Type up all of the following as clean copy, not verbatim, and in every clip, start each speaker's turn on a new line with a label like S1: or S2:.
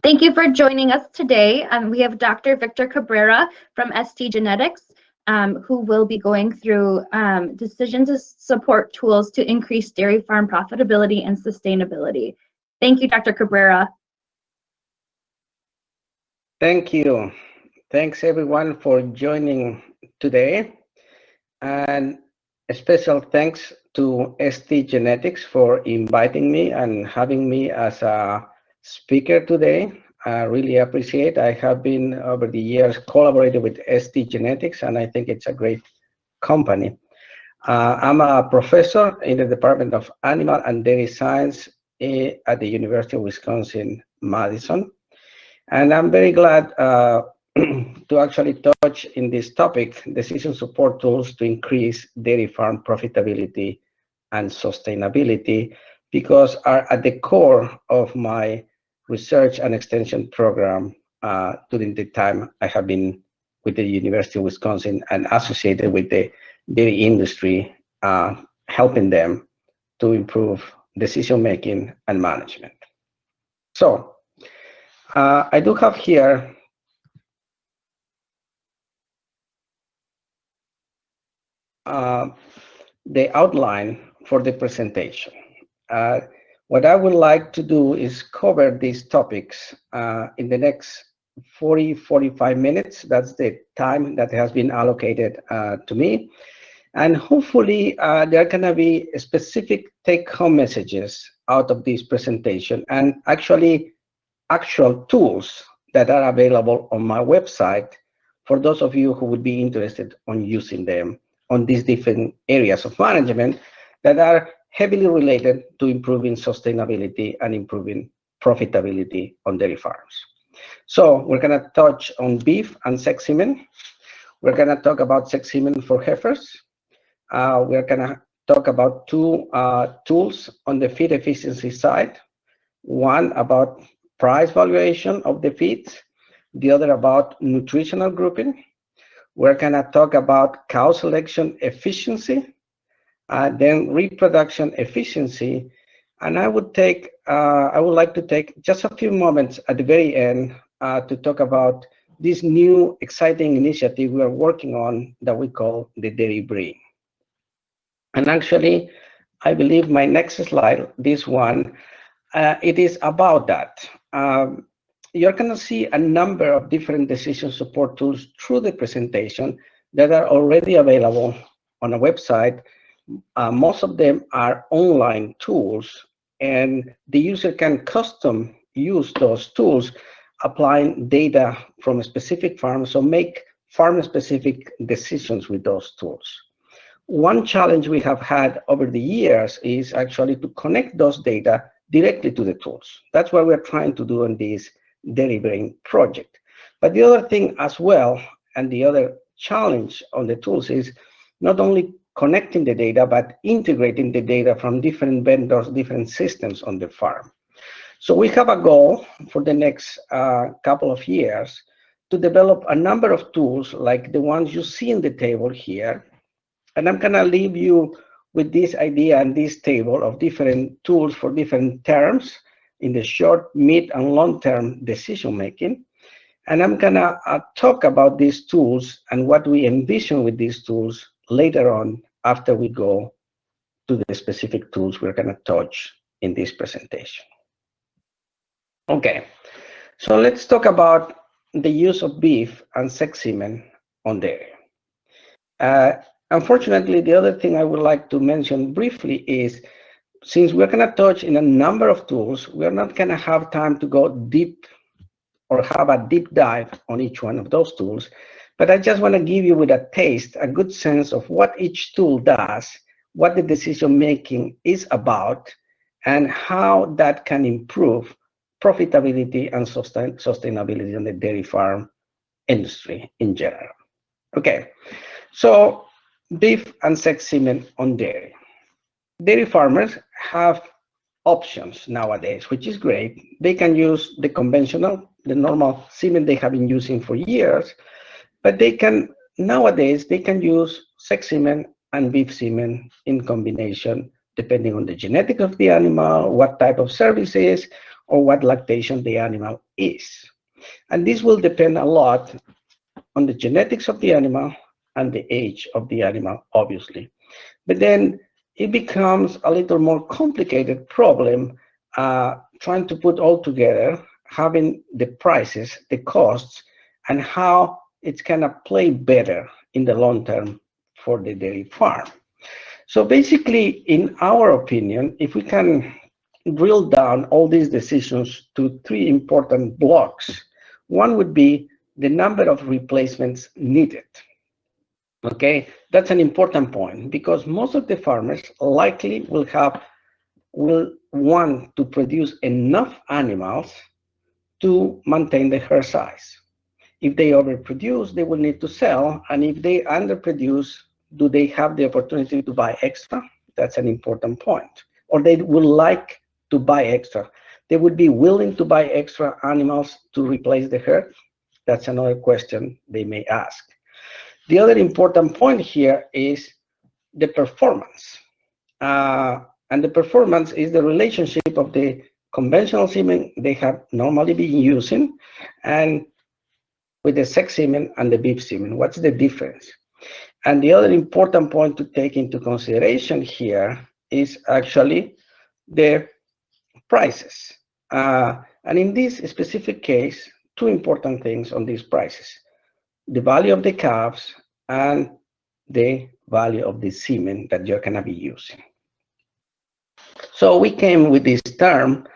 S1: Thank you for joining us today. We have Dr. Victor Cabrera from STgenetics, who will be going through decision support tools to increase dairy farm profitability and sustainability. Thank you, Dr. Cabrera.
S2: Thank you. Thanks everyone for joining today. And a special thanks to STgenetics for inviting me and having me as a speaker today. I really appreciate. I have been over the years collaborating with STgenetics, and I think it's a great company. I'm a professor in the Department of Animal and Dairy Science at the University of Wisconsin-Madison. And I'm very glad to actually touch in this topic, decision support tools to increase dairy farm profitability and sustainability, because are at the core of my research and extension program during the time I have been with the University of Wisconsin and associated with the dairy industry, helping them to improve decision-making and management. So I do have here the outline for the presentation. What I would like to do is cover these topics in the next 45 minutes. That's the time that has been allocated to me. And hopefully there are gonna be specific take-home messages out of this presentation, and actually actual tools that are available on my website for those of you who would be interested on using them on these different areas of management that are heavily related to improving sustainability and improving profitability on dairy farms. So we're gonna touch on beef and sex semen. We're gonna talk about sex semen for heifers. We're gonna talk about two tools on the feed efficiency side. One about price valuation of the feeds, the other about nutritional grouping. We're gonna talk about cow selection efficiency, then reproduction efficiency, and I would like to take just a few moments at the very end to talk about this new exciting initiative we are working on that we call the Dairy Brain. And actually, I believe my next slide, this one, it is about that. You're gonna see a number of different decision support tools through the presentation that are already available on a website. Most of them are online tools, and the user can custom use those tools, applying data from a specific farm, so make farm-specific decisions with those tools. One challenge we have had over the years is actually to connect those data directly to the tools. That's what we're trying to do in this Dairy Brain project. But the other thing as well, and the other challenge on the tools, is not only connecting the data, but integrating the data from different vendors, different systems on the farm. So we have a goal for the next couple of years to develop a number of tools like the ones you see in the table here. And I'm gonna leave you with this idea and this table of different tools for different terms in the short, mid, and long-term decision-making. And I'm gonna talk about these tools and what we envision with these tools later on after we go to the specific tools we're gonna touch in this presentation. Okay, so let's talk about the use of beef and sex semen on dairy. Unfortunately, the other thing I would like to mention briefly is, since we're gonna touch in a number of tools, we're not gonna have time to go deep or have a deep dive on each one of those tools. But I just want to give you with a taste, a good sense of what each tool does, what the decision making is about, and how that can improve profitability and sustainability in the dairy farm industry in general. Okay, so beef and sex semen on dairy. Dairy farmers have options nowadays, which is great. They can use the conventional, the normal semen they have been using for years, but nowadays they can use sex semen and beef semen in combination, depending on the genetic of the animal, what type of services, or what lactation the animal is. And this will depend a lot on the genetics of the animal and the age of the animal, obviously. But then it becomes a little more complicated problem trying to put all together, having the prices, the costs, and how it's gonna play better in the long term for the dairy farm. So basically, in our opinion, if we can drill down all these decisions to three important blocks, one would be the number of replacements needed. Okay, that's an important point because most of the farmers likely will want to produce enough animals to maintain the herd size. If they overproduce, they will need to sell, and if they underproduce, do they have the opportunity to buy extra? That's an important point. Or they would like to buy extra. They would be willing to buy extra animals to replace the herd? That's another question they may ask. The other important point here is the performance. And the performance is the relationship of the conventional semen they have normally been using and with the sex semen and the beef semen. What's the difference? And the other important point to take into consideration here is actually the prices. And in this specific case, two important things on these prices: the value of the calves and the value of the semen that you're gonna be using. So we came with this term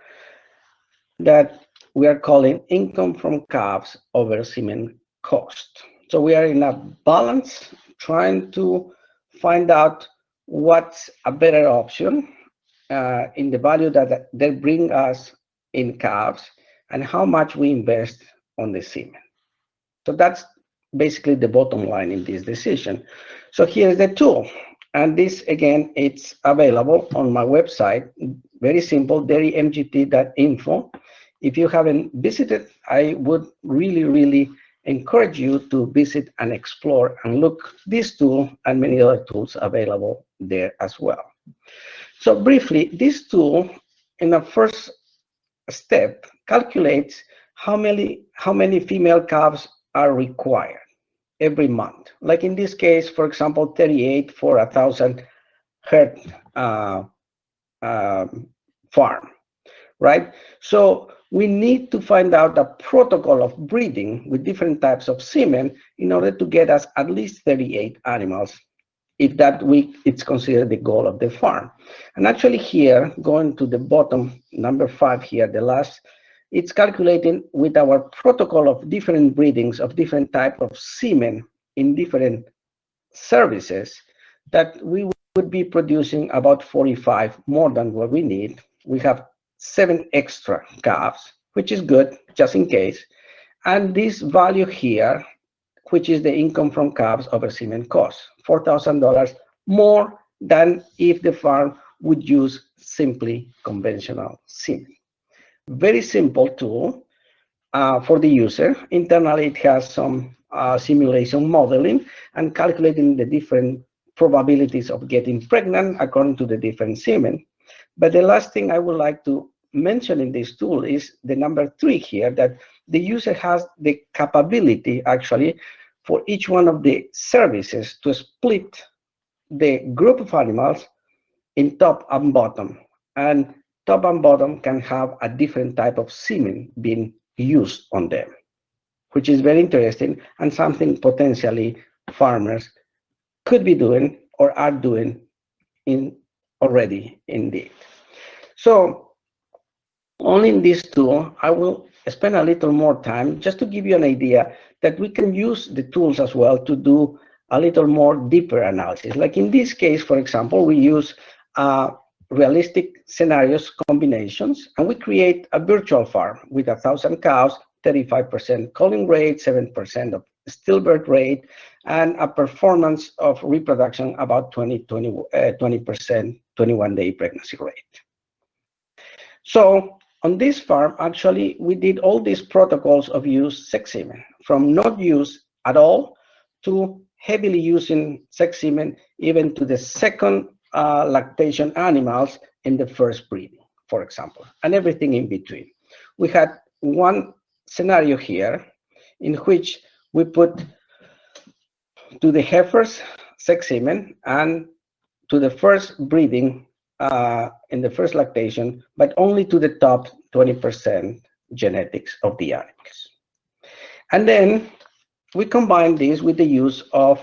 S2: that we are calling income from calves over semen cost. So we are in a balance trying to find out what's a better option in the value that they bring us in calves and how much we invest on the semen. So that's basically the bottom line in this decision. So here's the tool. And this, again, it's available on my website. Very simple, dairymgt.info. If you haven't visited, I would really encourage you to visit and explore and look this tool and many other tools available there as well. So briefly, this tool, in the first step, calculates how many female calves are required every month. Like in this case, for example, 38 for 1,000 herd farm, right? So we need to find out a protocol of breeding with different types of semen in order to get us at least 38 animals, if that week it's considered the goal of the farm. And actually here, going to the bottom, number 5 here, the last, it's calculating with our protocol of different breedings of different type of semen in different services that we would be producing about 45 more than what we need. We have 7 extra calves, which is good, just in case. And this value here, which is the income from calves over semen cost, $4,000 more than if the farm would use simply conventional semen. Very simple tool for the user. Internally, it has some simulation modeling and calculating the different probabilities of getting pregnant according to the different semen. But the last thing I would like to mention in this tool is the number 3 here, that the user has the capability actually for each one of the services to split the group of animals in top and bottom. And top and bottom can have a different type of semen being used on them, which is very interesting and something potentially farmers could be doing or are doing already indeed. So only in this tool, I will spend a little more time just to give you an idea that we can use the tools as well to do a little more deeper analysis. Like in this case, for example, we use realistic scenarios combinations, and we create a virtual farm with 1,000 cows, 35% culling rate, 7% of stillbirth rate, and a performance of reproduction about 20%, 21-day pregnancy rate. So on this farm, actually, we did all these protocols of use sex semen, from not use at all to heavily using sex semen, even to the second lactation animals in the first breeding, for example, and everything in between. we had one scenario here in which we put to the heifers sex semen and to the first breeding in the first lactation, but only to the top 20% genetics of the animals. And then we combine this with the use of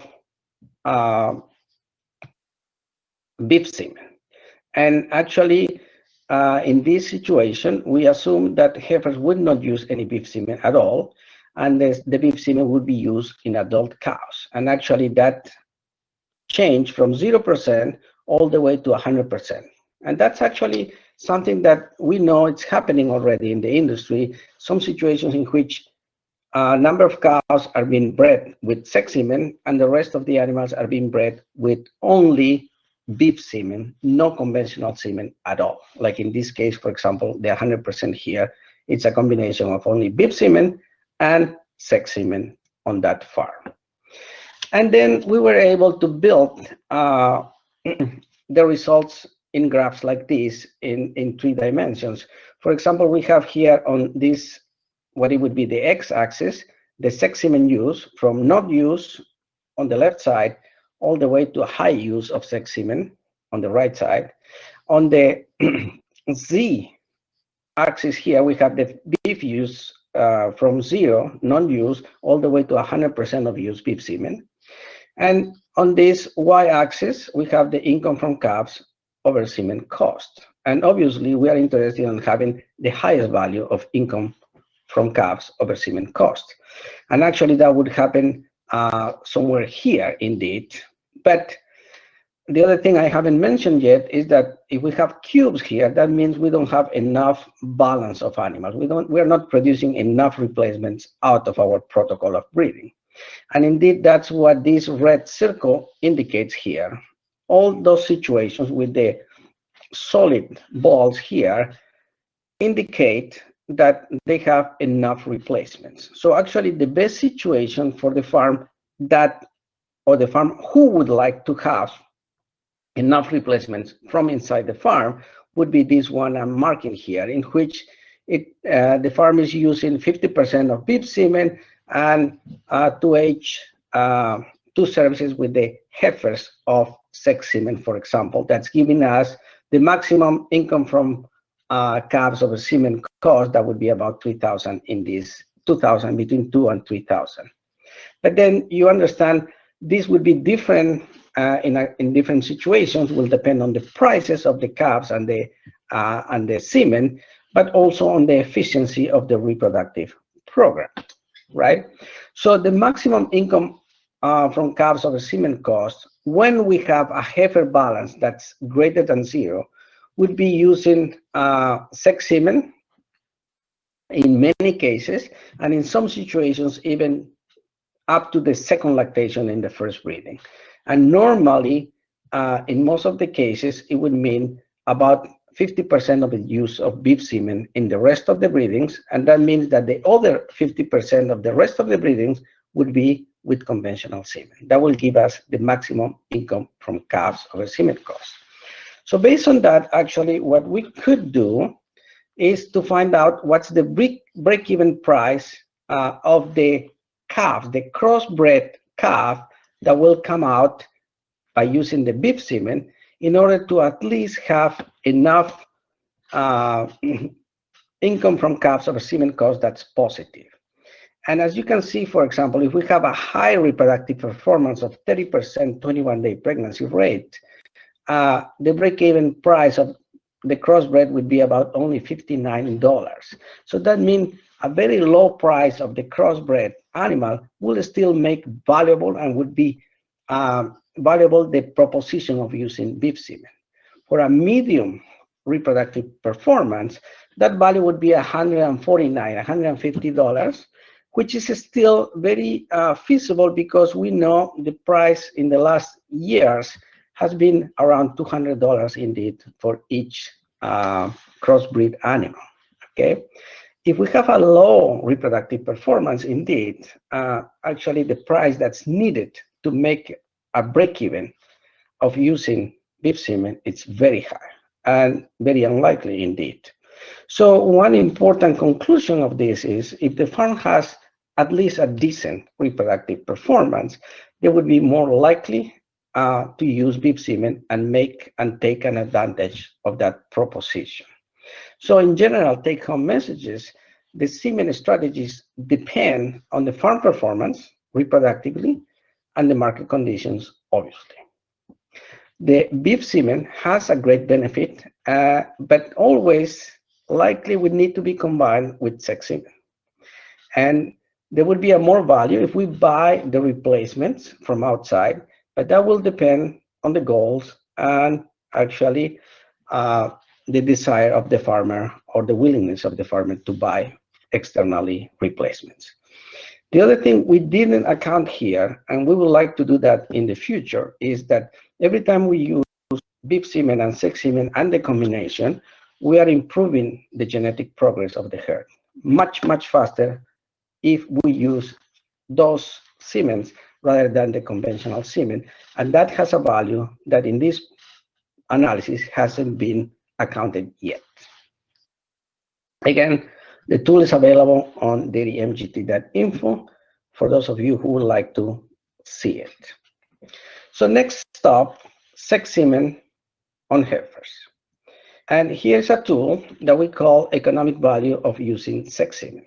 S2: beef semen. And actually, in this situation, we assume that heifers would not use any beef semen at all, and the beef semen would be used in adult cows. And actually, that changed from 0% all the way to 100%. And that's actually something that we know it's happening already in the industry. Some situations in which a number of cows are being bred with sex semen, and the rest of the animals are being bred with only beef semen, no conventional semen at all. Like in this case, for example, the 100% here, it's a combination of only beef semen and sex semen on that farm. And then we were able to build the results in graphs like this in 3 dimensions. For example, we have here on this, what it would be the x-axis, the sex semen use from not use on the left side all the way to a high use of sex semen on the right side. On the z-axis here, we have the beef use from 0, non-use, all the way to 100% of used beef semen. And on this y-axis, we have the income from calves over semen cost. And obviously, we are interested in having the highest value of income from calves over semen cost. And actually, that would happen somewhere here, indeed. But the other thing I haven't mentioned yet is that if we have cubes here, that means we don't have enough balance of animals. We're not producing enough replacements out of our protocol of breeding. And indeed, that's what this red circle indicates here. All those situations with the solid balls here indicate that they have enough replacements. So actually, the best situation for the farm or the farm who would like to have enough replacements from inside the farm would be this one I'm marking here, in which the farm is using 50% of beef semen and 2 services with the heifers of sex semen, for example. That's giving us the maximum income from calves over semen cost. That would be about 3,000 in this, 2,000, between 2 and 3,000. But then you understand this would be different in different situations, will depend on the prices of the calves and the semen, but also on the efficiency of the reproductive program, right? So the maximum income from calves over semen cost, when we have a heifer balance that's greater than 0, would be using sex semen in many cases, and in some situations even up to the second lactation in the first breeding. And normally, in most of the cases, it would mean about 50% of the use of beef semen in the rest of the breedings, and that means that the other 50% of the rest of the breedings would be with conventional semen. That will give us the maximum income from calves over semen cost. So based on that, actually, what we could do is to find out what's the break-even price of the calf, the crossbred calf that will come out by using the beef semen, in order to at least have enough income from calves over semen cost that's positive. And as you can see, for example, if we have a high reproductive performance of 30% 21-day pregnancy rate, the break-even price of the crossbred would be about only $59. So that means a very low price of the crossbred animal will still make valuable and would be valuable the proposition of using beef semen. For a medium reproductive performance, that value would be $149, $150, which is still very feasible because we know the price in the last years has been around $200 indeed for each crossbreed animal, okay? If we have a low reproductive performance, indeed, actually the price that's needed to make a break-even of using beef semen, it's very high and very unlikely indeed. So one important conclusion of this is if the farm has at least a decent reproductive performance, they would be more likely to use beef semen and take an advantage of that proposition. So in general, take-home messages, the semen strategies depend on the farm performance reproductively and the market conditions, obviously. The beef semen has a great benefit, but always likely would need to be combined with sex semen. And there would be a more value if we buy the replacements from outside, but that will depend on the goals and actually the desire of the farmer or the willingness of the farmer to buy externally replacements. The other thing we didn't account here, and we would like to do that in the future, is that every time we use beef semen and sex semen and the combination, we are improving the genetic progress of the herd much, much faster if we use those semens rather than the conventional semen. And that has a value that in this analysis hasn't been accounted yet. Again, the tool is available on dairymgt.info for those of you who would like to see it. So next stop, sex semen on heifers. And here's a tool that we call economic value of using sex semen.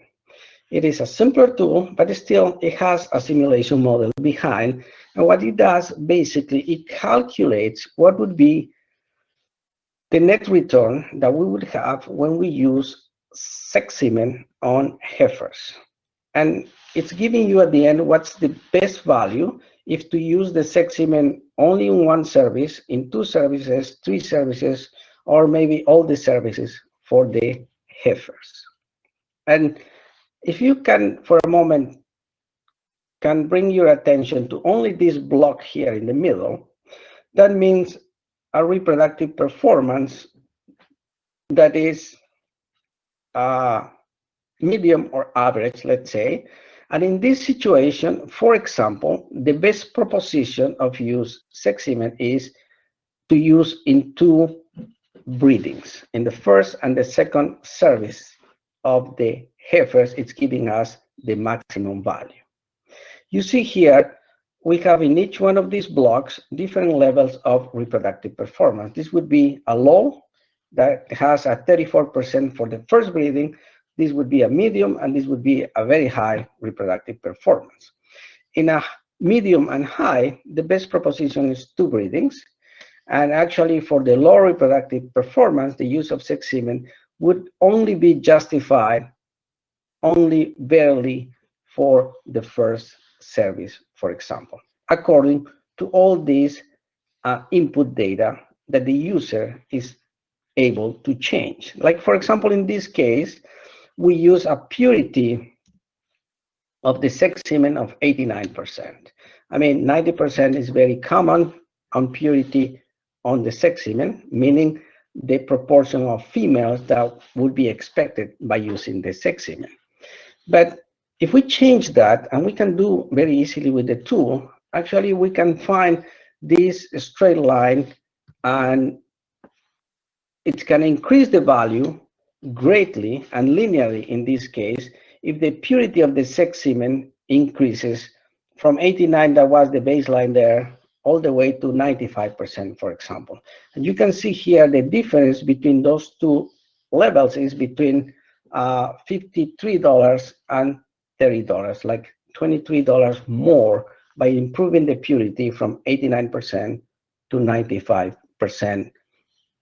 S2: It is a simpler tool, but still it has a simulation model behind. And what it does, basically, it calculates what would be the net return that we would have when we use sex semen on heifers. And it's giving you at the end what's the best value if to use the sex semen only in one service, in 2 services, 3 services, or maybe all the services for the heifers. And if you can, for a moment, can bring your attention to only this block here in the middle, that means a reproductive performance that is medium or average, let's say. And in this situation, for example, the best proposition of use sex semen is to use in 2 breedings. In the first and the second service of the heifers, it's giving us the maximum value. You see here, we have in each one of these blocks different levels of reproductive performance. This would be a low that has a 34% for the first breeding. This would be a medium, and this would be a very high reproductive performance. In a medium and high, the best proposition is 2 breedings. And actually, for the low reproductive performance, the use of sex semen would only be justified only barely for the first service, for example, according to all these input data that the user is able to change. Like, for example, in this case, we use a purity of the sex semen of 89%. I mean, 90% is very common on purity on the sex semen, meaning the proportion of females that would be expected by using the sex semen. But if we change that, and we can do very easily with the tool, actually we can find this straight line, and it can increase the value greatly and linearly in this case if the purity of the sex semen increases from 89, that was the baseline there, all the way to 95%, for example. And you can see here the difference between those 2 levels is between $53 and $30, like $23 more by improving the purity from 89% to 95%,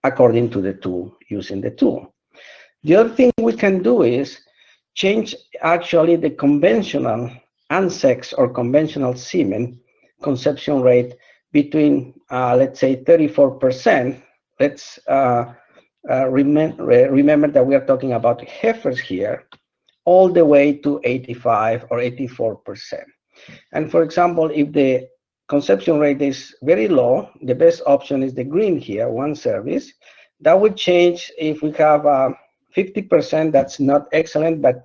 S2: according to the tool, using the tool. The other thing we can do is change actually the conventional unsex or conventional semen conception rate between, let's say, 34%. Let's remember that we are talking about heifers here, all the way to 85 or 84%. And for example, if the conception rate is very low, the best option is the green here, 1 service. That would change if we have 50%, that's not excellent, but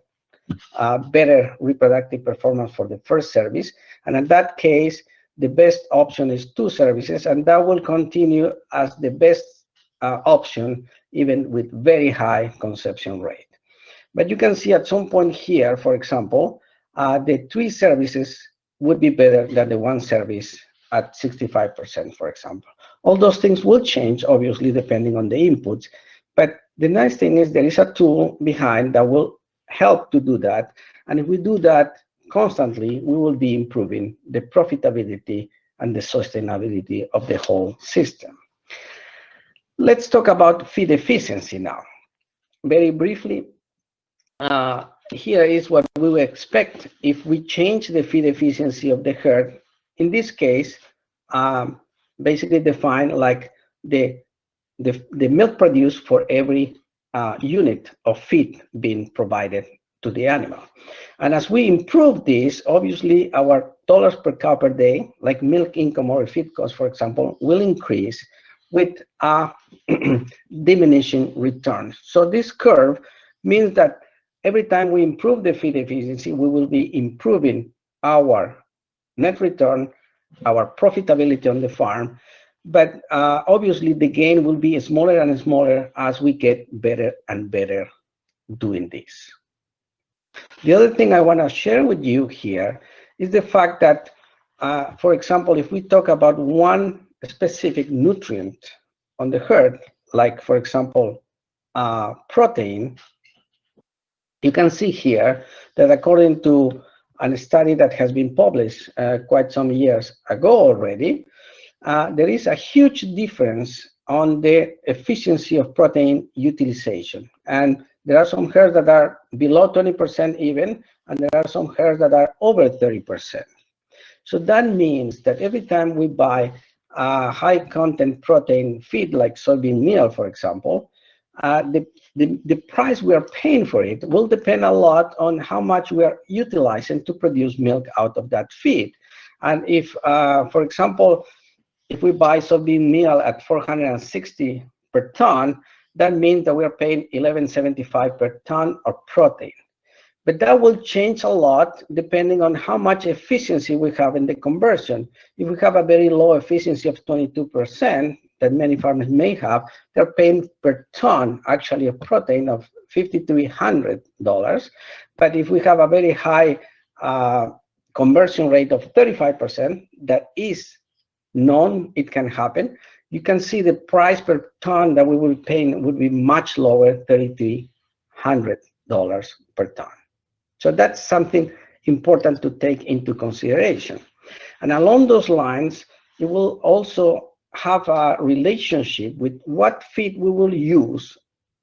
S2: better reproductive performance for the first service. And in that case, the best option is 2 services, and that will continue as the best option, even with very high conception rate. But you can see at some point here, for example, the 3 services would be better than the 1 service at 65%, for example. All those things will change, obviously, depending on the inputs. But the nice thing is there is a tool behind that will help to do that. And if we do that constantly, we will be improving the profitability and the sustainability of the whole system. Let's talk about feed efficiency now. Very briefly, here is what we would expect if we change the feed efficiency of the herd. In this case, basically defined like the milk produced for every unit of feed being provided to the animal. And as we improve this, obviously our dollars per cow per day, like milk income or feed cost, for example, will increase with a diminishing return. So this curve means that every time we improve the feed efficiency, we will be improving our net return, our profitability on the farm. But obviously the gain will be smaller and smaller as we get better and better doing this. The other thing I want to share with you here is the fact that, for example, if we talk about one specific nutrient on the herd, like, for example, protein, you can see here that according to a study that has been published quite some years ago already, there is a huge difference on the efficiency of protein utilization. And there are some herds that are below 20% even, and there are some herds that are over 30%. So that means that every time we buy high content protein feed like soybean meal, for example, the price we are paying for it will depend a lot on how much we are utilizing to produce milk out of that feed. And if, for example, if we buy soybean meal at 460 per ton, that means that we are paying $11.75 per ton of protein. But that will change a lot depending on how much efficiency we have in the conversion. If we have a very low efficiency of 22%, that many farmers may have, they're paying per ton actually of protein of $5,300. But if we have a very high conversion rate of 35%, that is known, it can happen, you can see the price per ton that we will be paying would be much lower, $3,300 per ton. So that's something important to take into consideration. And along those lines, it will also have a relationship with what feed we will use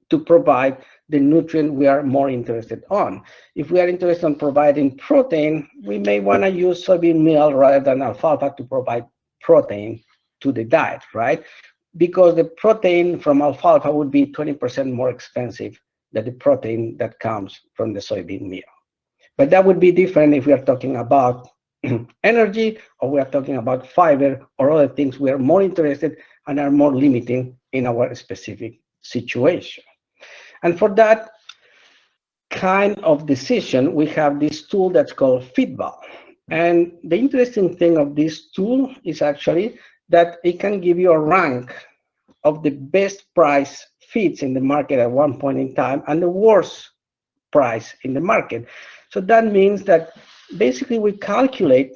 S2: to provide the nutrient we are more interested on. If we are interested in providing protein, we may want to use soybean meal rather than alfalfa to provide protein to the diet, right? Because the protein from alfalfa would be 20% more expensive than the protein that comes from the soybean meal. But that would be different if we are talking about energy, or we are talking about fiber, or other things we are more interested and are more limiting in our specific situation. And for that kind of decision, we have this tool that's called Feedball. And the interesting thing of this tool is actually that it can give you a rank of the best price feeds in the market at one point in time and the worst price in the market. So that means that basically we calculate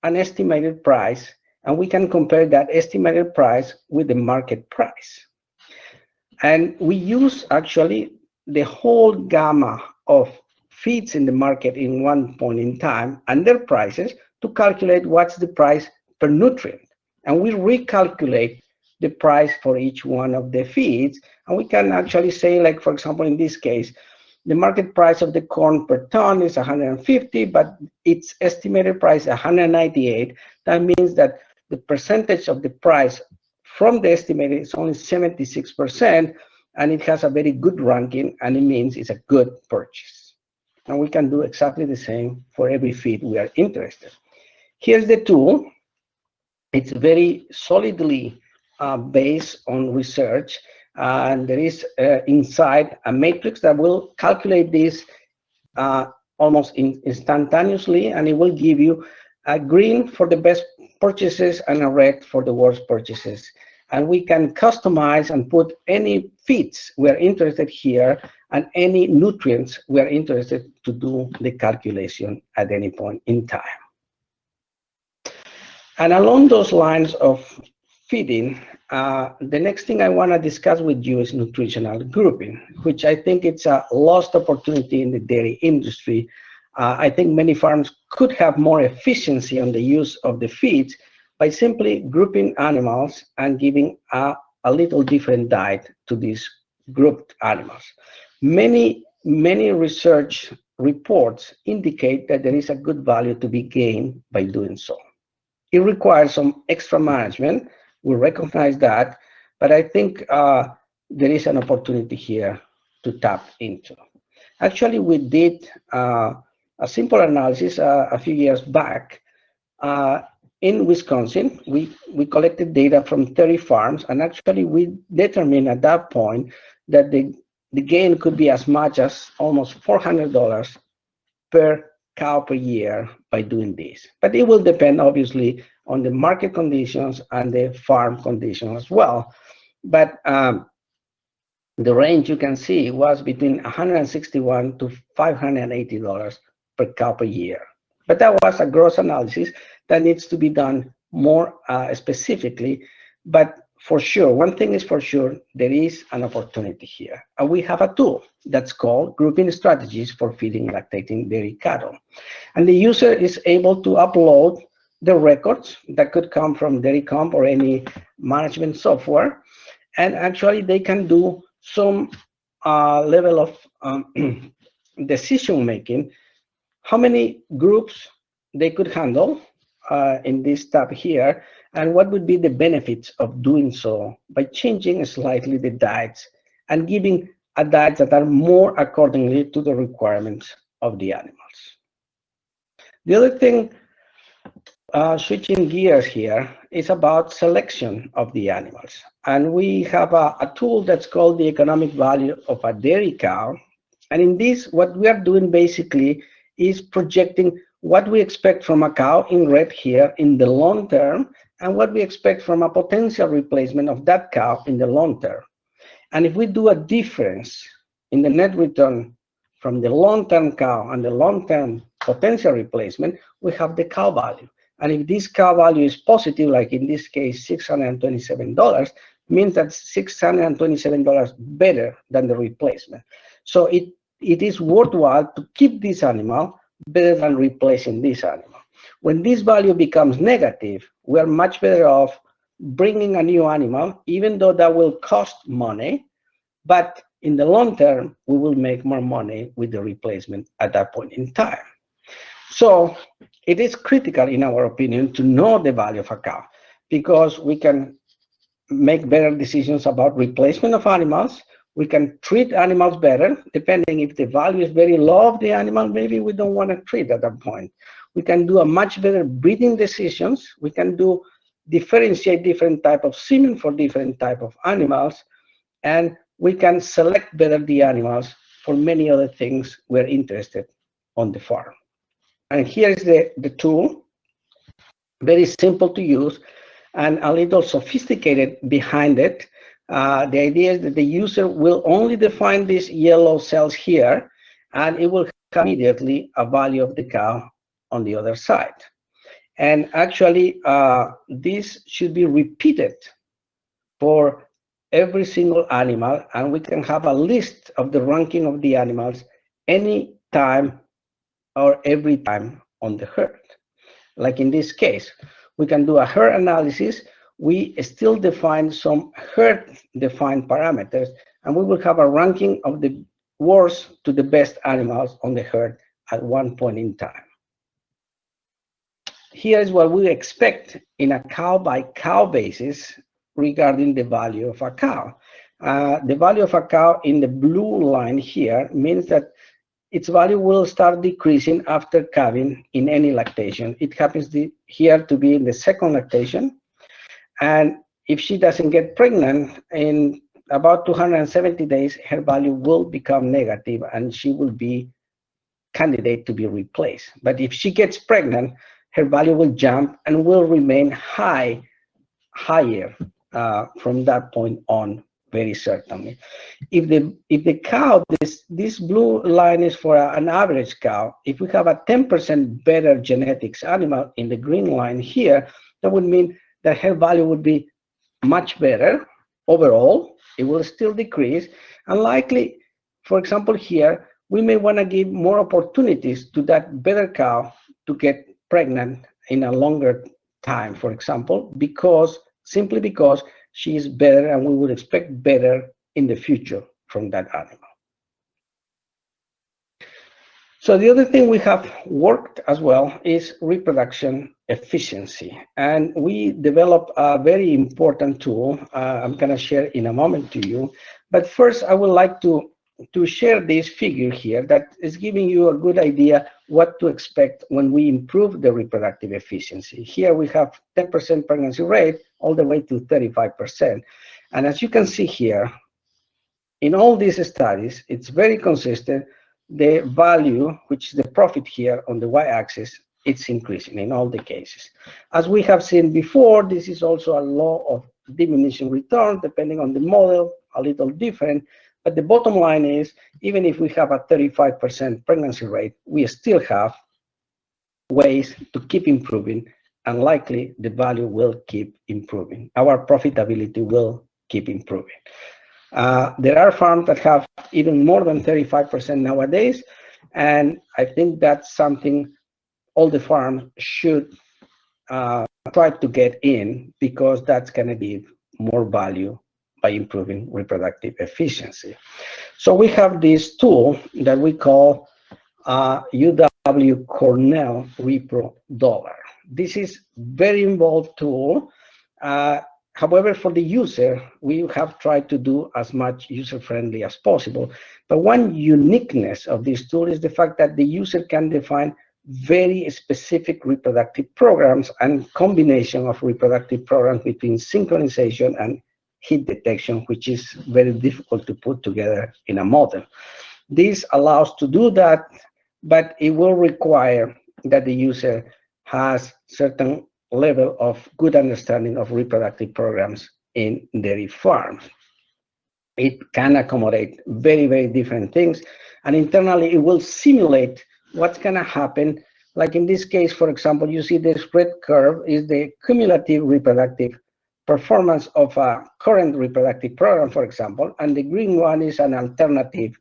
S2: an estimated price and we can compare that estimated price with the market price. And we use actually the whole gamma of feeds in the market in one point in time and their prices to calculate what's the price per nutrient. And we recalculate the price for each one of the feeds. And we can actually say, like, for example, in this case, the market price of the corn per ton is 150, but its estimated price is 198. That means that the percentage of the price from the estimated is only 76%, and it has a very good ranking, and it means it's a good purchase. And we can do exactly the same for every feed we are interested. Here's the tool. It's very solidly based on research, and there is inside a matrix that will calculate this almost instantaneously, and it will give you a green for the best purchases and a red for the worst purchases. and we can customize and put any feeds we're interested here and any nutrients we're interested to do the calculation at any point in time. And along those lines of feeding, the next thing I want to discuss with you is nutritional grouping, which I think it's a lost opportunity in the dairy industry. I think many farms could have more efficiency on the use of the feeds by simply grouping animals and giving a little different diet to these grouped animals. Many research reports indicate that there is a good value to be gained by doing so. It requires some extra management. We recognize that, but I think there is an opportunity here to tap into. Actually, we did a simple analysis a few years back. In Wisconsin, we collected data from 30 farms, and actually we determined at that point that the gain could be as much as almost $400 per cow per year by doing this. But it will depend obviously on the market conditions and the farm conditions as well. But the range you can see was between $161 to $580 per cow per year. But that was a gross analysis that needs to be done more specifically. But for sure, one thing is for sure, there is an opportunity here. And we have a tool that's called Grouping Strategies for Feeding Lactating Dairy Cattle. And the user is able to upload the records that could come from DairyComp or any management software. And actually, they can do some level of decision making, how many groups they could handle in this tab here, and what would be the benefits of doing so by changing slightly the diets and giving a diet that are more accordingly to the requirements of the animals. The other thing, switching gears here, is about selection of the animals. And we have a tool that's called the economic value of a dairy cow. And in this, what we are doing basically is projecting what we expect from a cow in red here in the long term, and what we expect from a potential replacement of that cow in the long term. And if we do a difference in the net return from the long-term cow and the long-term potential replacement, we have the cow value. And if this cow value is positive, like in this case, $627, means that $627 better than the replacement. So it is worthwhile to keep this animal better than replacing this animal. When this value becomes negative, we are much better off bringing a new animal, even though that will cost money, but in the long term, we will make more money with the replacement at that point in time. So it is critical, in our opinion, to know the value of a cow, because we can make better decisions about replacement of animals. We can treat animals better, depending if the value is very low of the animal, maybe we don't want to treat at that point. We can do a much better breeding decisions. We can differentiate different type of semen for different type of animals, and we can select better the animals for many other things we're interested on the farm. And here is the tool, very simple to use and a little sophisticated behind it. The idea is that the user will only define these yellow cells here, and it will have immediately a value of the cow on the other side. And actually, this should be repeated for every single animal, and we can have a list of the ranking of the animals any time or every time on the herd. Like in this case, we can do a herd analysis. We still define some herd-defined parameters, and we will have a ranking of the worst to the best animals on the herd at one point in time. Here is what we expect in a cow-by-cow basis regarding the value of a cow. The value of a cow in the blue line here means that its value will start decreasing after calving in any lactation. It happens here to be in the second lactation. And if she doesn't get pregnant, in about 270 days, her value will become negative and she will be candidate to be replaced. But if she gets pregnant, her value will jump and will remain higher from that point on, very certainly. If the cow, this blue line is for an average cow, if we have a 10% better genetics animal in the green line here, that would mean that her value would be much better overall. It will still decrease, and likely, for example, here we may want to give more opportunities to that better cow to get pregnant in a longer time, for example, simply because she is better, and we would expect better in the future from that animal. So the other thing we have worked as well is reproduction efficiency. And we developed a very important tool I'm going to share in a moment to you. But first, I would like to share this figure here that is giving you a good idea what to expect when we improve the reproductive efficiency. Here we have 10% pregnancy rate all the way to 35%. And as you can see here, in all these studies, it's very consistent. The value, which is the profit here on the y-axis, it's increasing in all the cases. As we have seen before, this is also a law of diminishing return, depending on the model, a little different. But the bottom line is, even if we have a 35% pregnancy rate, we still have ways to keep improving, and likely the value will keep improving. Our profitability will keep improving. There are farms that have even more than 35% nowadays, and I think that's something all the farms should try to get in, because that's going to give more value by improving reproductive efficiency. So we have this tool that we call UW Cornell Repro Dollar. This is very involved tool. However, for the user, we have tried to do as much user-friendly as possible. But one uniqueness of this tool is the fact that the user can define very specific reproductive programs and combination of reproductive programs between synchronization and heat detection, which is very difficult to put together in a model. This allows to do that, but it will require that the user has certain level of good understanding of reproductive programs in dairy farms. It can accommodate very, very different things, and internally it will simulate what's going to happen. Like in this case, for example, you see this red curve is the cumulative reproductive performance of a current reproductive program, for example, and the green one is an alternative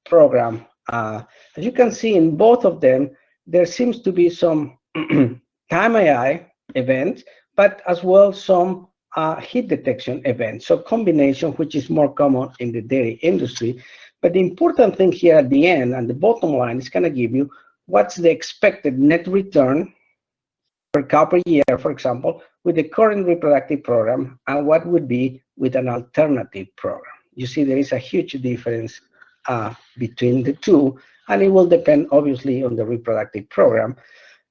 S2: program. As you can see in both of them, there seems to be some time AI events, but as well some heat detection events. So combination, which is more common in the dairy industry. But the important thing here at the end and the bottom line is going to give you what's the expected net return per cow per year, for example, with the current reproductive program, and what would be with an alternative program. You see there is a huge difference between the two, and it will depend obviously on the reproductive program.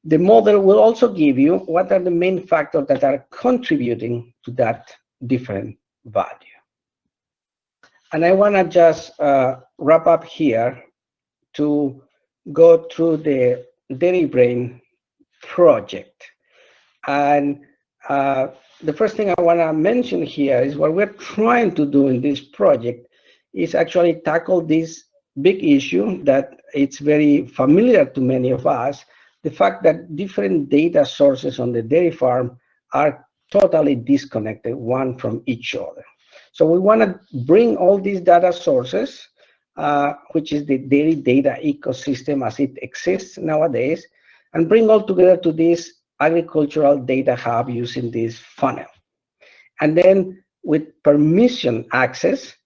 S2: The model will also give you what are the main factors that are contributing to that different value. And I want to just wrap up here to go through the Dairy Brain project. And the first thing I want to mention here is what we're trying to do in this project is actually tackle this big issue that it's very familiar to many of us, the fact that different data sources on the dairy farm are totally disconnected one from each other. So we want to bring all these data sources, which is the dairy data ecosystem as it exists nowadays, and bring all together to this agricultural data hub using this funnel. And then with permission access,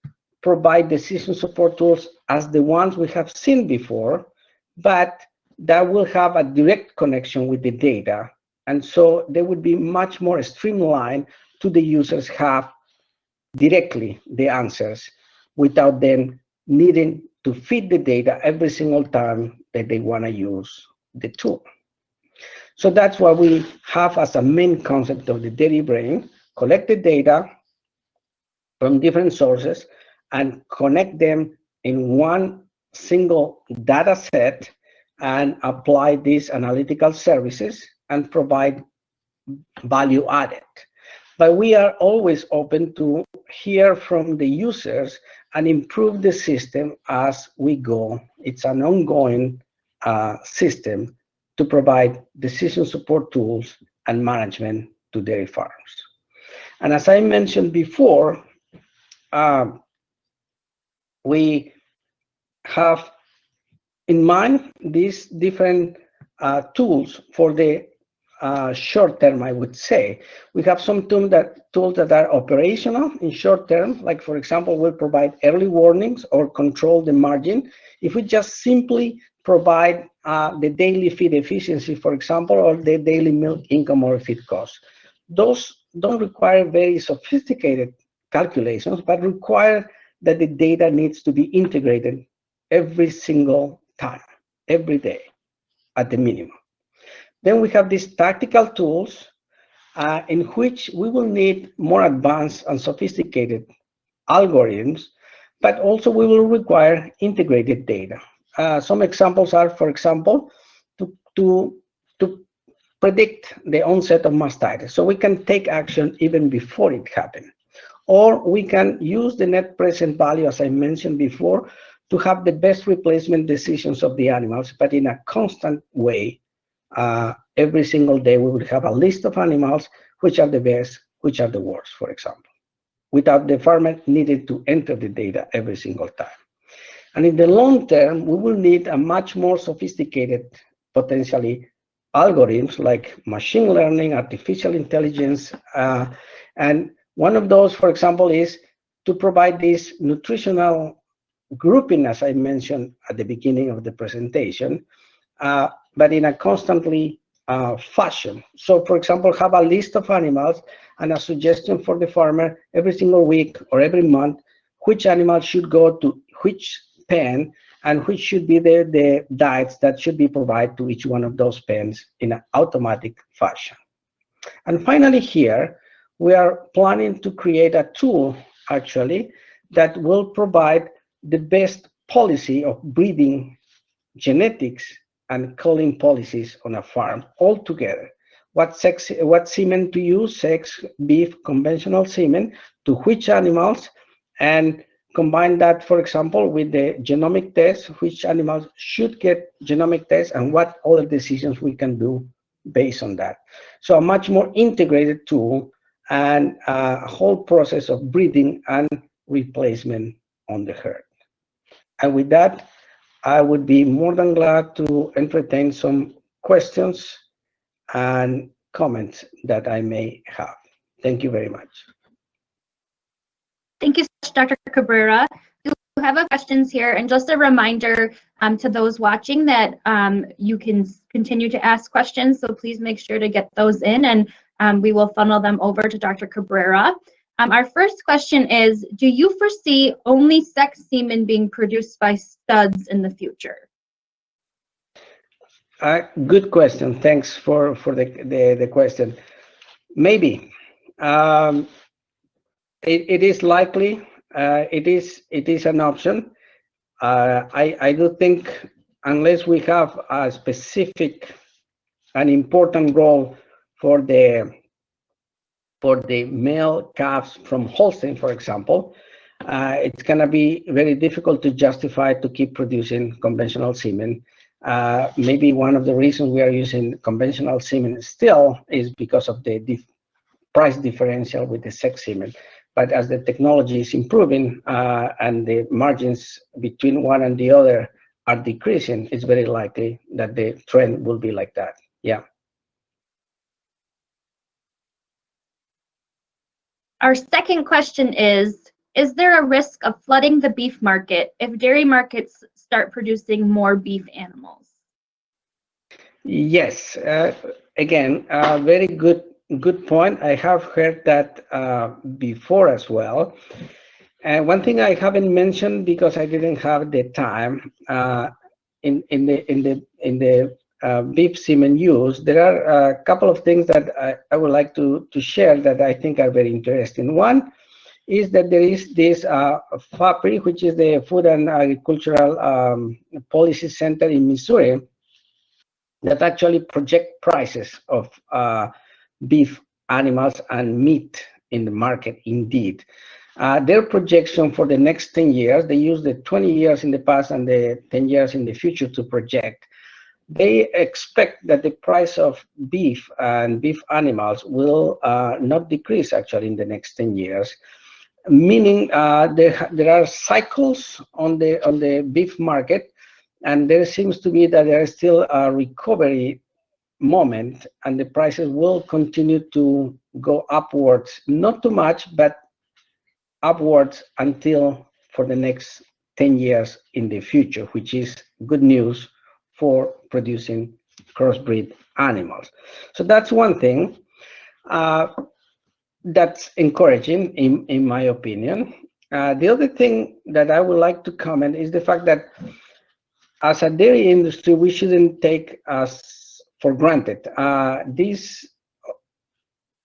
S2: provide decision support tools as the ones we have seen before, but that will have a direct connection with the data. And so they would be much more streamlined to the users have directly the answers without them needing to feed the data every single time that they want to use the tool. So that's what we have as a main concept of the Dairy Brain: collect the data from different sources and connect them in one single data set and apply these analytical services and provide value added. but we are always open to hear from the users and improve the system as we go. It's an ongoing system to provide decision support tools and management to dairy farms. And as I mentioned before, we have in mind these different tools for the short term, I would say. We have some tools that are operational in short term, like for example, we'll provide early warnings or control the margin. If we just simply provide the daily feed efficiency, for example, or the daily milk income or feed cost. Those don't require very sophisticated calculations, but require that the data needs to be integrated every single time, every day, at the minimum. Then we have these tactical tools in which we will need more advanced and sophisticated algorithms, but also we will require integrated data. Some examples are, for example, to predict the onset of mastitis, so we can take action even before it happens. Or we can use the net present value, as I mentioned before, to have the best replacement decisions of the animals, but in a constant way. Every single day we would have a list of animals, which are the best, which are the worst, for example, without the farmer needing to enter the data every single time. And in the long term, we will need a much more sophisticated, potentially, algorithms like machine learning, artificial intelligence, and one of those, for example, is to provide this nutritional grouping, as I mentioned at the beginning of the presentation, but in a constantly fashion. So, for example, have a list of animals and a suggestion for the farmer every single week or every month, which animal should go to which pen and which should be the diets that should be provided to each one of those pens in an automatic fashion. And finally here, we are planning to create a tool, actually, that will provide the best policy of breeding genetics and culling policies on a farm all together. What semen to use, sex, beef, conventional semen, to which animals, and combine that, for example, with the genomic test, which animals should get genomic tests, and what other decisions we can do based on that. So a much more integrated tool and a whole process of breeding and replacement on the herd. And with that, I would be more than glad to entertain some questions and comments that I may have. Thank you very much.
S1: Thank you so much, Dr. Cabrera. We have a questions here, and just a reminder to those watching that you can continue to ask questions, so please make sure to get those in, and we will funnel them over to Dr. Cabrera. Our first question is, do you foresee only sex semen being produced by studs in the future?
S2: Good question. Thanks for the question. Maybe. It is likely. It is an option. I do think unless we have a specific and important role for the male calves from Holstein, for example, it's going to be very difficult to justify to keep producing conventional semen. Maybe one of the reasons we are using conventional semen still is because of the price differential with the sex semen. But as the technology is improving and the margins between one and the other are decreasing, it's very likely that the trend will be like that. Yeah.
S1: Our second question is there a risk of flooding the beef market if dairy markets start producing more beef animals?
S2: Yes. Again, very good point. I have heard that before as well. And one thing I haven't mentioned because I didn't have the time in the beef semen use, there are a couple of things that I would like to share that I think are very interesting. One is that there is this FAPRI, which is the Food and Agricultural Policy Center in Missouri, that actually project prices of beef animals and meat in the market indeed. Their projection for the next 10 years, they use the 20 years in the past and the 10 years in the future to project. They expect that the price of beef and beef animals will not decrease actually in the next 10 years, meaning there are cycles on the beef market, and there seems to be that there is still a recovery moment, and the prices will continue to go upwards, not too much, but upwards until for the next 10 years in the future, which is good news for producing crossbreed animals. So that's one thing that's encouraging in my opinion. The other thing that I would like to comment is the fact that as a dairy industry, we shouldn't take us for granted. This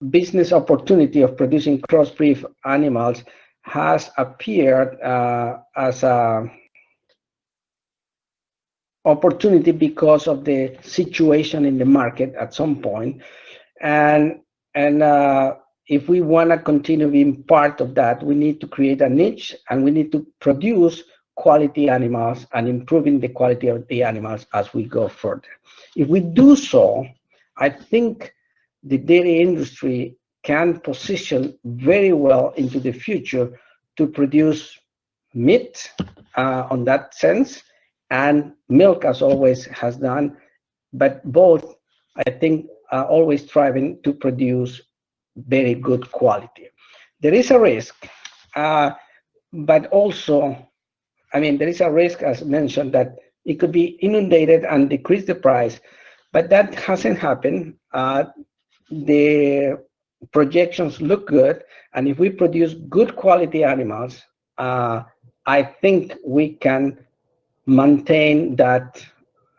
S2: business opportunity of producing crossbreed animals has appeared as a opportunity because of the situation in the market at some point, and if we want to continue being part of that, we need to create a niche, and we need to produce quality animals and improving the quality of the animals as we go further. If we do so, I think the dairy industry can position very well into the future to produce meat on that sense, and milk as always has done, but both, I think, are always striving to produce very good quality. There is a risk, but also, I mean, there is a risk, as mentioned, that it could be inundated and decrease the price, but that hasn't happened. The projections look good, and if we produce good quality animals, I think we can maintain that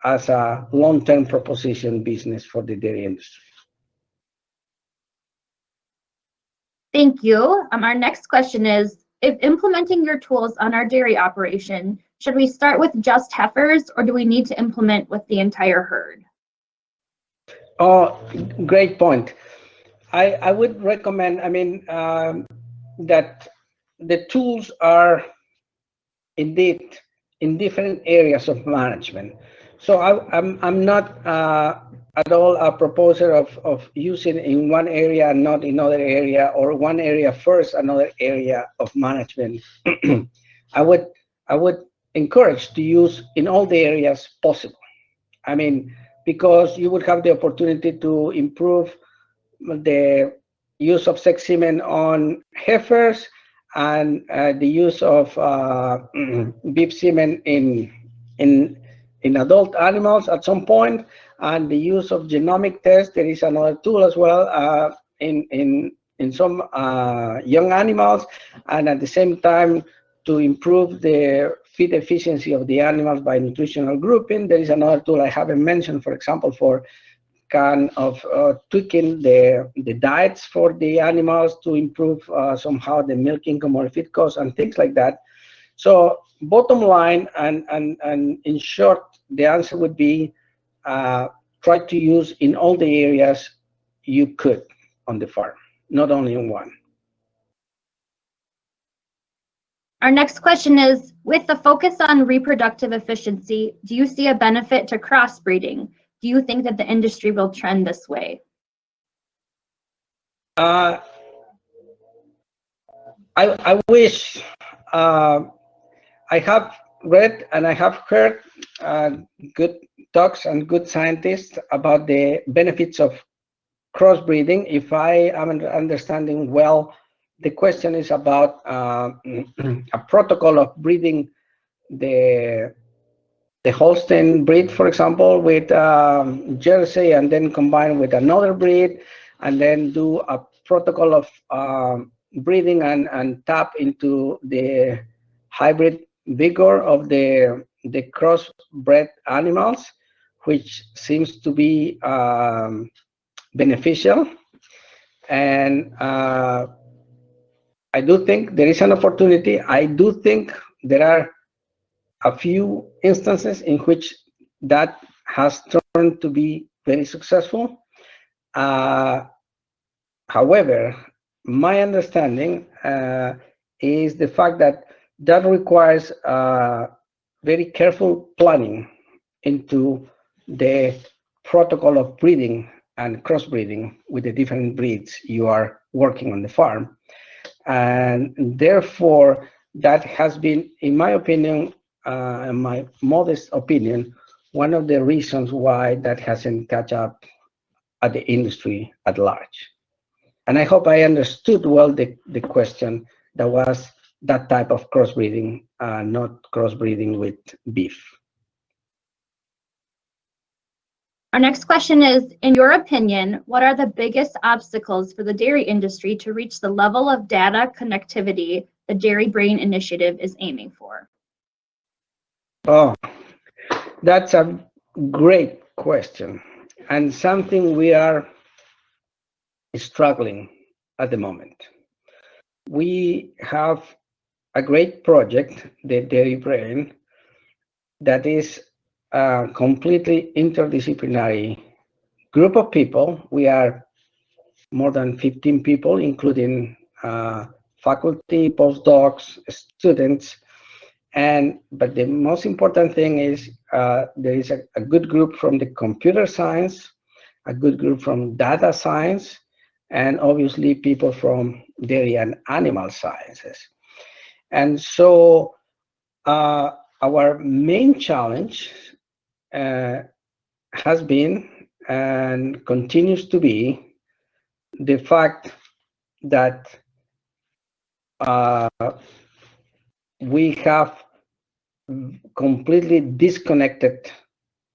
S2: as a long-term proposition business for the dairy industry.
S1: Thank you. Our next question is, if implementing your tools on our dairy operation, should we start with just heifers, or do we need to implement with the entire herd?
S2: Oh, great point. I would recommend, that the tools are indeed in different areas of management. So I'm not at all a proposer of using in one area and not in another area, or one area first, another area of management. I would encourage to use in all the areas possible. I mean, because you would have the opportunity to improve the use of sex semen on heifers, and the use of beef semen in adult animals at some point, and the use of genomic tests. There is another tool as well in some young animals, and at the same time to improve the feed efficiency of the animals by nutritional grouping. There is another tool I haven't mentioned, for example, for kind of tweaking the diets for the animals to improve somehow the milk income or feed costs and things like that. So bottom line, and in short, the answer would be try to use in all the areas you could on the farm, not only in one.
S1: Our next question is, with the focus on reproductive efficiency, do you see a benefit to crossbreeding? Do you think that the industry will trend this way?
S2: I wish. I have read and I have heard good talks and good scientists about the benefits of crossbreeding. If I am understanding well, the question is about a protocol of breeding the Holstein breed, for example, with Jersey, and then combine with another breed, and then do a protocol of breeding and tap into the hybrid vigor of the crossbred animals, which seems to be beneficial. And I do think there is an opportunity. I do think there are a few instances in which that has turned to be very successful. However, my understanding is the fact that that requires very careful planning into the protocol of breeding and crossbreeding with the different breeds you are working on the farm. And therefore, that has been, in my opinion, in my modest opinion, one of the reasons why that hasn't catch up at the industry at large. And I hope I understood well the question that was that type of crossbreeding, not crossbreeding with beef.
S1: Our next question is, in your opinion, what are the biggest obstacles for the dairy industry to reach the level of data connectivity the Dairy Brain Initiative is aiming for?
S2: Oh, that's a great question, and something we are struggling at the moment. We have a great project, the Dairy Brain, that is a completely interdisciplinary group of people. We are more than 15 people, including faculty, postdocs, students. But the most important thing is there is a good group from the computer science, a good group from data science, and obviously people from dairy and animal sciences. And so our main challenge has been and continues to be the fact that we have completely disconnected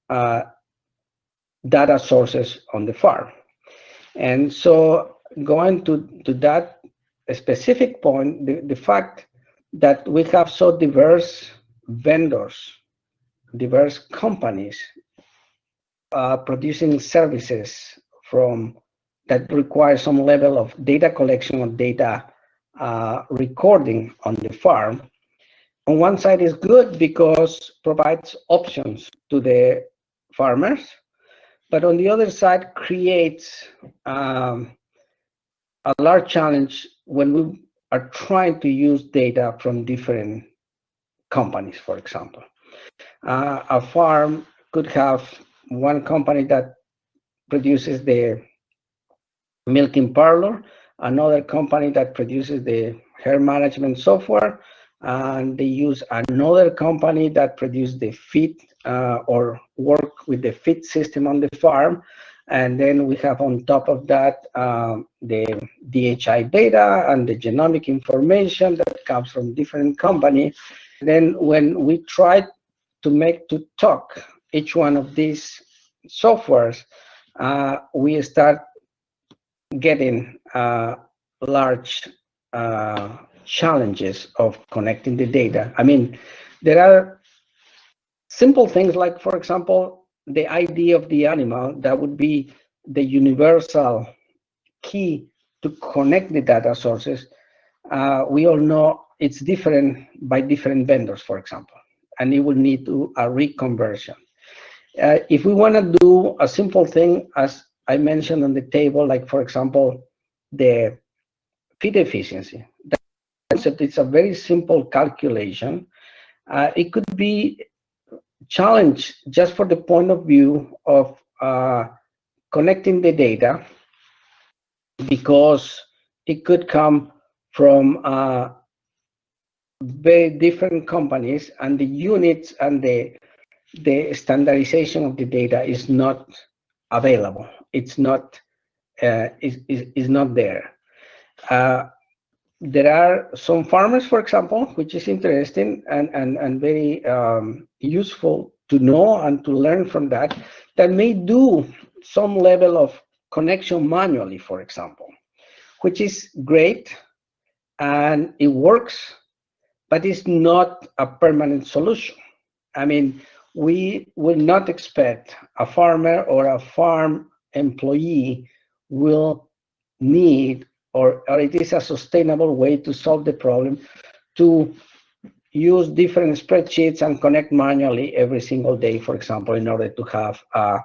S2: data sources on the farm. And so going to that specific point, the fact that we have so diverse vendors, diverse companies producing services from that require some level of data collection or data recording on the farm. On one side is good because provides options to the farmers, but on the other side creates a large challenge when we are trying to use data from different companies, for example. A farm could have one company that produces the milking parlor, another company that produces the hair management software, and they use another company that produces the feed or work with the feed system on the farm. And then we have on top of that the DHI data and the genomic information that comes from different companies. Then when we try to talk each one of these softwares, we start getting large challenges of connecting the data. I mean, there are simple things like, for example, the ID of the animal. That would be the universal key to connect the data sources. We all know it's different by different vendors, for example, and it will need to a reconversion. If we want to do a simple thing, as I mentioned on the table, like, for example, the feed efficiency. That concept, it's a very simple calculation. It could be challenged just for the point of view of connecting the data, because it could come from very different companies, and the units and the standardization of the data is not available. It's not is not there. There are some farmers, for example, which is interesting and very useful to know and to learn from that may do some level of connection manually, for example, which is great and it works, but it's not a permanent solution. I mean, we will not expect a farmer or a farm employee will need, or it is a sustainable way to solve the problem, to use different spreadsheets and connect manually every single day, for example, in order to have a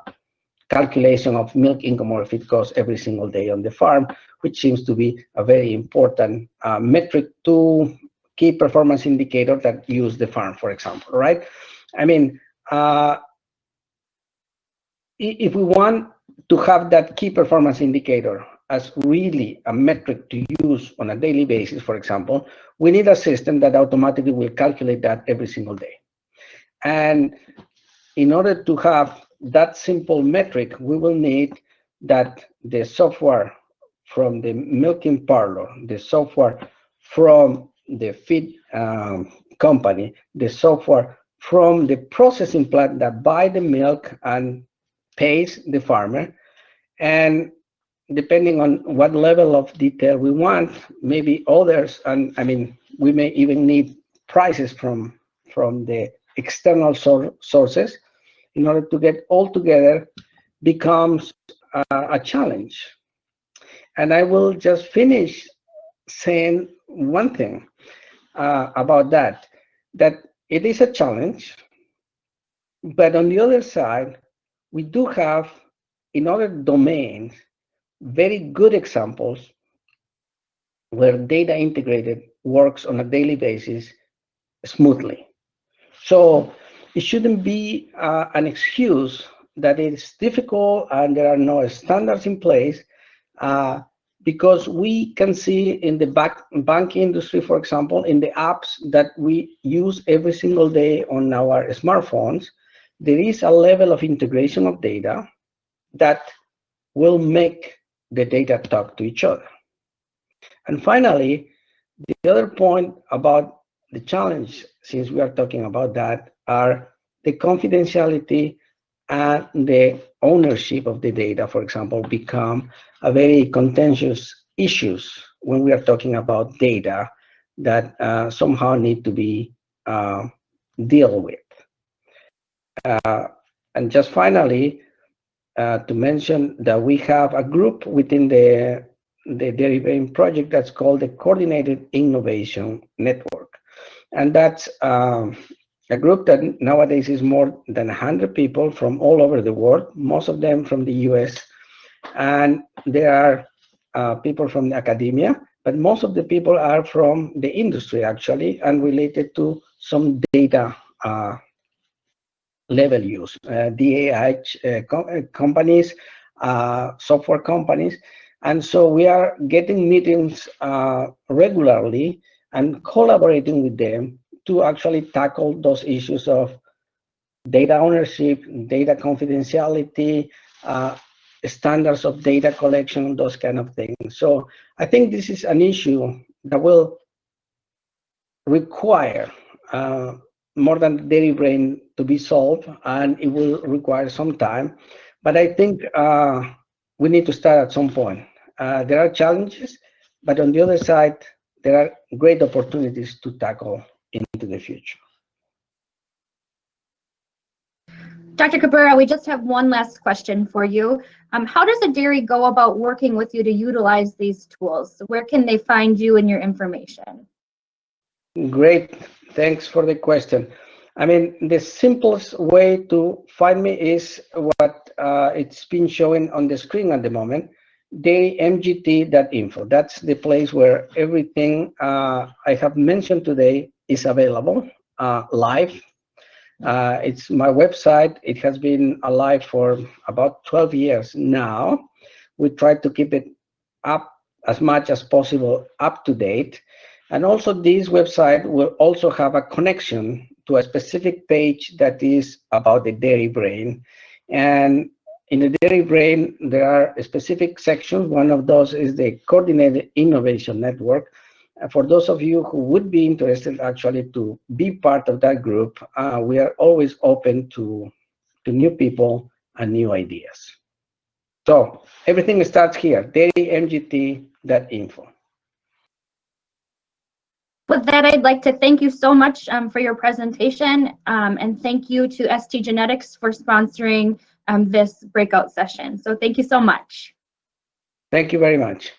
S2: calculation of milk income or feed cost every single day on the farm, which seems to be a very important metric to key performance indicator that use the farm, for example, right? I mean, if we want to have that key performance indicator as really a metric to use on a daily basis, for example, we need a system that automatically will calculate that every single day. And in order to have that simple metric, we will need that the software from the milking parlor, the software from the feed company, the software from the processing plant that buy the milk and pays the farmer, and depending on what level of detail we want, maybe others, and I mean, we may even need prices from the external sources in order to get all together becomes a challenge. And I will just finish saying one thing about that it is a challenge, but on the other side, we do have in other domains very good examples where data integrated works on a daily basis smoothly. So it shouldn't be an excuse that it's difficult and there are no standards in place, because we can see in the bank industry, for example, in the apps that we use every single day on our smartphones, there is a level of integration of data that will make the data talk to each other. And finally, the other point about the challenge, since we are talking about that, are the confidentiality and the ownership of the data, for example, become a very contentious issues when we are talking about data that somehow need to be dealt with. And just finally, to mention that we have a group within the Dairy Brain project that's called the Coordinated Innovation Network. And that's a group that nowadays is more than 100 people from all over the world, most of them from the US. And there are people from the academia, but most of the people are from the industry actually, and related to some data level use, DAH companies, software companies. And so we are getting meetings regularly and collaborating with them to actually tackle those issues of data ownership, data confidentiality, standards of data collection, those kind of things. So I think this is an issue that will require more than the Dairy Brain to be solved, and it will require some time. But I think we need to start at some point. There are challenges, but on the other side, there are great opportunities to tackle into the future.
S1: Dr. Cabrera, we just have one last question for you. How does a dairy go about working with you to utilize these tools? Where can they find you and your information?
S2: Great, thanks for the question. I mean, the simplest way to find me is what it's been showing on the screen at the moment, dairymgt.info. That's the place where everything I have mentioned today is available live. It's my website. It has been alive for about 12 years now. We try to keep it up as much as possible, up to date. And also this website will also have a connection to a specific page that is about the Dairy Brain. And in the Dairy Brain, there are specific sections. One of those is the Coordinated Innovation Network. For those of you who would be interested actually to be part of that group, we are always open to new people and new ideas. So everything starts here, dairymgt.info.
S1: With that, I'd like to thank you so much for your presentation, and thank you to STgenetics for sponsoring this breakout session. So thank you so much.
S2: Thank you very much.